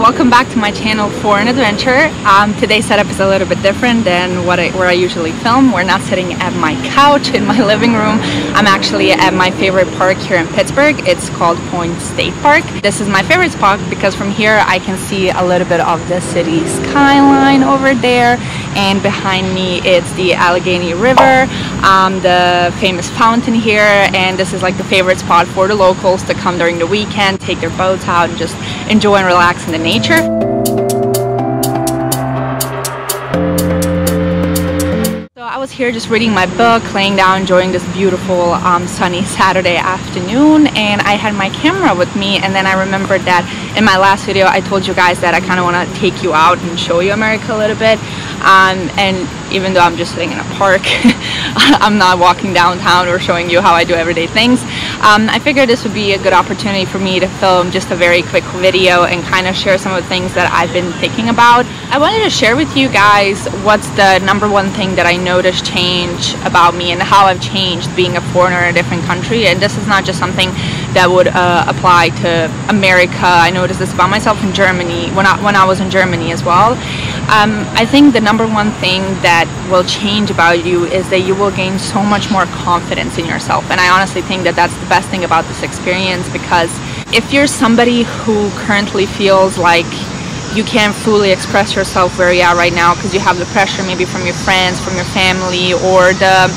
welcome back to my channel for an adventure. Today's setup is a little bit different than where I usually film. We're not sitting at my couch in my living room. I'm actually at my favorite park here in Pittsburgh. It's called Point State Park. This is my favorite spot because from here I can see a little bit of the city skyline over there, and behind me it's the Allegheny River, the famous fountain here, and this is like the favorite spot for the locals to come during the weekend, take their boats out and just enjoy and relax in the nature. So I was here just reading my book, laying down, enjoying this beautiful sunny Saturday afternoon, and I had my camera with me, and then I remembered that in my last video I told you guys that I kind of want to take you out and show you America a little bit, and even though I'm just sitting in a park, I'm not walking downtown or showing you how I do everyday things. I figured this would be a good opportunity for me to film just a very quick video and kind of share some of the things that I've been thinking about. I wanted to share with you guys what's the #1 thing that I noticed change about me and how I've changed being a foreigner in a different country. And this is not just something that would apply to America. I noticed this about myself in Germany, when I was in Germany as well. I think the #1 thing that will change about you is that you will gain so much more confidence in yourself. And I honestly think that that's the best thing about this experience, because if you're somebody who currently feels like you can't fully express yourself where you are right now because you have the pressure maybe from your friends, from your family, or the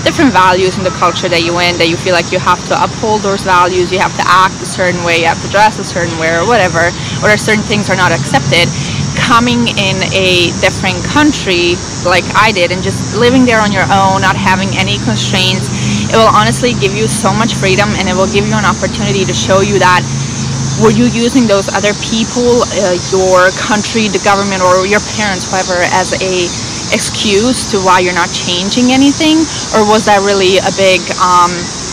different values in the culture that you're in, that you feel like you have to uphold those values, you have to act a certain way, you have to dress a certain way or whatever, or certain things are not accepted. Coming in a different country like I did and just living there on your own, not having any constraints, it will honestly give you so much freedom, and it will give you an opportunity to show you that were you using those other people, your country, the government, or your parents, whoever, as a excuse to why you're not changing anything, or was that really a big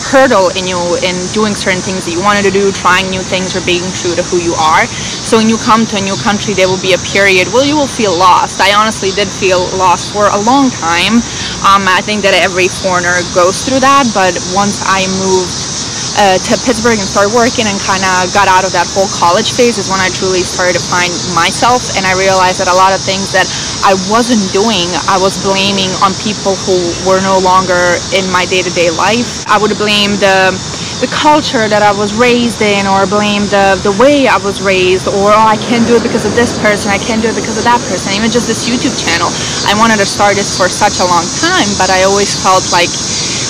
hurdle in you in doing certain things that you wanted to do, trying new things, or being true to who you are? So when you come to a new country, there will be a period where you will feel lost. I honestly did feel lost for a long time. I think that every foreigner goes through that, but once I moved to Pittsburgh and started working and kind of got out of that whole college phase is when I truly started to find myself, and I realized that a lot of things that I wasn't doing, I was blaming on people who were no longer in my day-to-day life. I would blame the culture that I was raised in, or blame the way I was raised, or oh, I can't do it because of this person, I can't do it because of that person. Even just this YouTube channel, I wanted to start this for such a long time, but I always felt like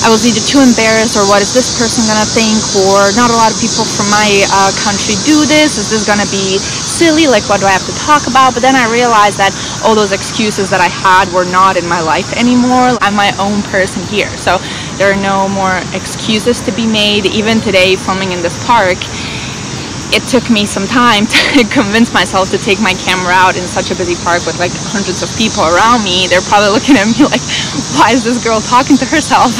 I was either too embarrassed, or what is this person gonna think, or not a lot of people from my country do this, is this gonna be silly, like what do I have to talk about? But then I realized that all those excuses that I had were not in my life anymore. I'm my own person here, so there are no more excuses to be made. Even today, filming in this park, it took me some time to convince myself to take my camera out in such a busy park with like hundreds of people around me. They're probably looking at me like, why is this girl talking to herself?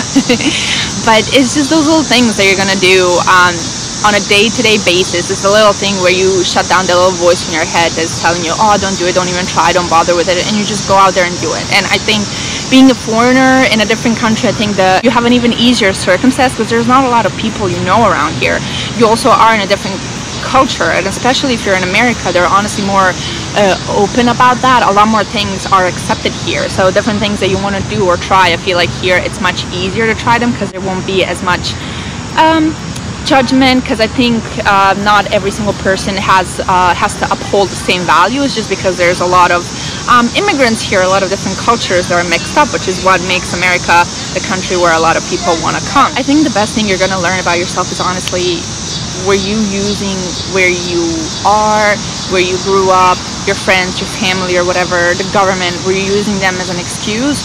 But it's just those little things that you're gonna do on a day-to-day basis. It's the little thing where you shut down the little voice in your head that's telling you, oh, don't do it, don't even try, don't bother with it, and you just go out there and do it. And I think being a foreigner in a different country, I think that you have an even easier circumstance because there's not a lot of people you know around here. You also are in a different culture, and especially if you're in America, they're honestly more open about that. A lot more things are accepted here, so different things that you want to do or try, I feel like here it's much easier to try them because there won't be as much judgment, because I think not every single person has to uphold the same values, just because there's a lot of immigrants here, a lot of different cultures that are mixed up, which is what makes America the country where a lot of people want to come. I think the best thing you're going to learn about yourself is honestly, were you using where you are, where you grew up, your friends, your family, or whatever, the government, were you using them as an excuse?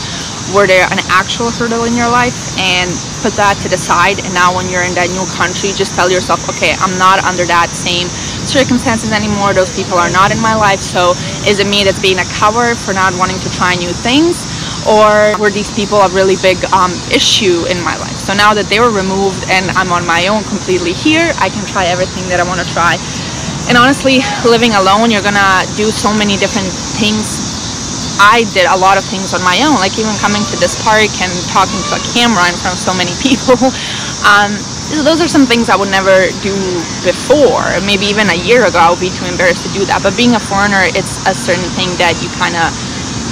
Were there an actual hurdle in your life? And put that to the side, and now when you're in that new country, just tell yourself, okay, I'm not under that same circumstances anymore, those people are not in my life, so is it me that's being a coward for not wanting to try new things, or were these people a really big issue in my life? So now that they were removed and I'm on my own completely here, I can try everything that I want to try. And honestly, living alone, you're gonna do so many different things. I did a lot of things on my own, like even coming to this park and talking to a camera in front of so many people. those are some things I would never do before. Maybe even a year ago I would be too embarrassed to do that. But being a foreigner, it's a certain thing that you kind of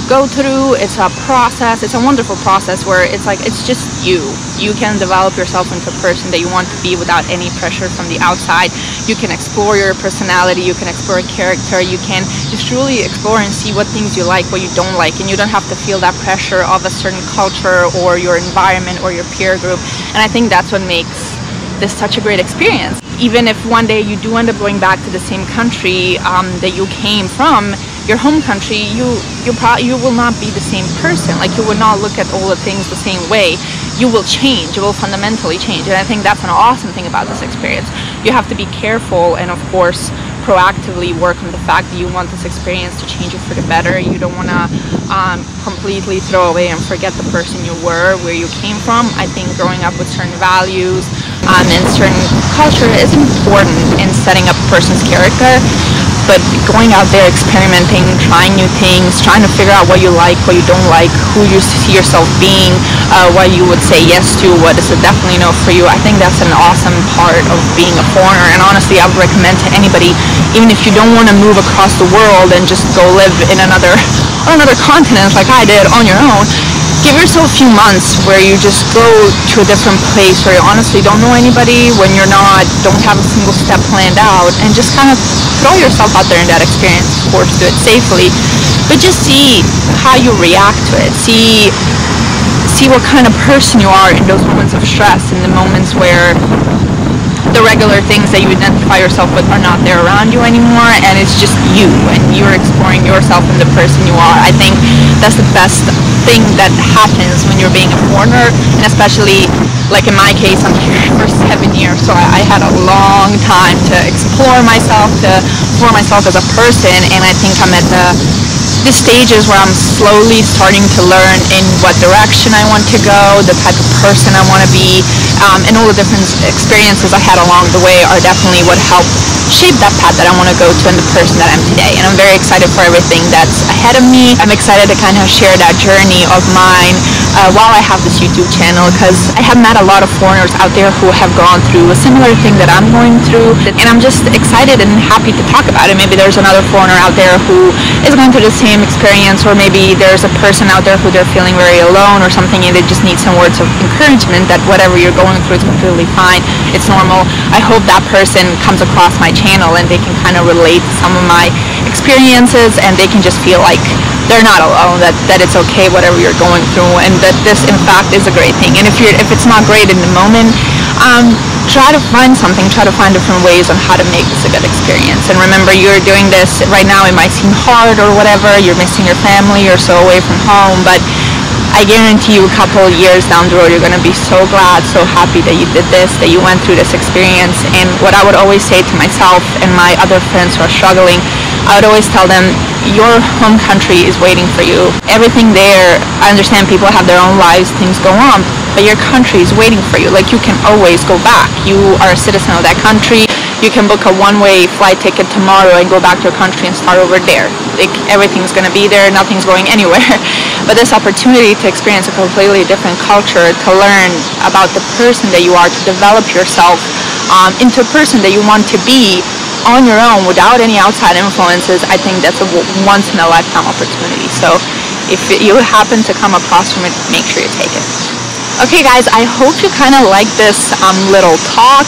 go through. It's a process. It's a wonderful process where it's like, it's just you. You can develop yourself into a person that you want to be without any pressure from the outside. You can explore your personality. You can explore a character. You can just truly explore and see what things you like, what you don't like, and you don't have to feel that pressure of a certain culture or your environment or your peer group. And I think that's what makes this such a great experience. Even if one day you do end up going back to the same country that you came from, your home country, you will not be the same person. Like, you will not look at all the things the same way. You will change. You will fundamentally change. And I think that's an awesome thing about this experience. You have to be careful and, of course, proactively work on the fact that you want this experience to change you for the better. You don't want to completely throw away and forget the person you were, where you came from. I think growing up with certain values and certain culture is important in setting up a person's character. But going out there, experimenting, trying new things, trying to figure out what you like, what you don't like, who you see yourself being, what you would say yes to, what is a definitely no for you. I think that's an awesome part of being a foreigner. And honestly, I would recommend to anybody, even if you don't want to move across the world and just go live in another continent like I did on your own, give yourself a few months where you just go to a different place where you honestly don't know anybody, when don't have a single step planned out, and just kind of throw yourself out there in that experience. Of course, do it safely, but just see how you react to it. See what kind of person you are in those moments of stress, in the moments where the regular things that you identify yourself with are not there around you anymore, and it's just you, and you're exploring yourself and the person you are. I think that's the best thing that happens when you're being a foreigner, and especially, like in my case, I'm here for 7 years, so I had a long time to explore myself, to form myself as a person, and I think I'm at the stages where I'm slowly starting to learn in what direction I want to go, the type of person I want to be, and all the different experiences I had along the way are definitely what helped shape that path that I want to go to and the person that I'm today. And I'm very excited for everything that's ahead of me. I'm excited to kind of share that journey of mine while I have this YouTube channel, because I have met a lot of foreigners out there who have gone through a similar thing that I'm going through, and I'm just excited and happy to talk about it. Maybe there's another foreigner out there who is going through the same experience, or maybe there's a person out there who they're feeling very alone or something, and they just need some words of encouragement that whatever you're going through is completely fine, it's normal. I hope that person comes across my channel and they can kind of relate to some of my experiences, and they can just feel like they're not alone, that it's okay whatever you're going through, and that this in fact is a great thing. And if it's not great in the moment, try to find something, try to find different ways on how to make this a good experience. And remember, you're doing this right now, it might seem hard or whatever, you're missing your family, you're so away from home, but I guarantee you a couple of years down the road, you're going to be so glad, so happy that you did this, that you went through this experience. And what I would always say to myself and my other friends who are struggling, I would always tell them, your home country is waiting for you. Everything there, I understand people have their own lives, things go on, but your country is waiting for you. Like, you can always go back. You are a citizen of that country. You can book a one-way flight ticket tomorrow and go back to your country and start over there. Like, everything's going to be there, nothing's going anywhere. But this opportunity to experience a completely different culture, to learn about the person that you are, to develop yourself into a person that you want to be on your own without any outside influences, I think that's a once-in-a-lifetime opportunity. So if you happen to come across from it, make sure you take it. Okay guys, I hope you kind of like this little talk.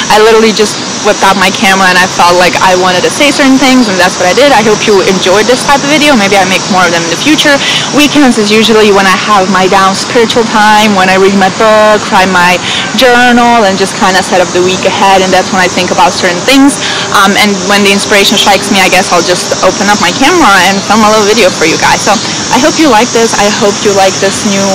I literally just whipped out my camera and I felt like I wanted to say certain things, and that's what I did. I hope you enjoyed this type of video. Maybe I make more of them in the future. Weekends is usually when I have my down spiritual time, when I read my book, write my journal, and just kind of set up the week ahead, and that's when I think about certain things. And when the inspiration strikes me, I guess I'll just open up my camera and film a little video for you guys. So I hope you like this. I hope you like this new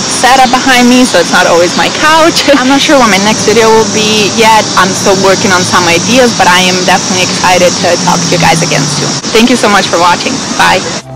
setup behind me, so it's not always my couch. I'm not sure what my next video will be yet. I'm still working on some ideas, but I am definitely excited to talk to you guys again soon. Thank you so much for watching. Bye.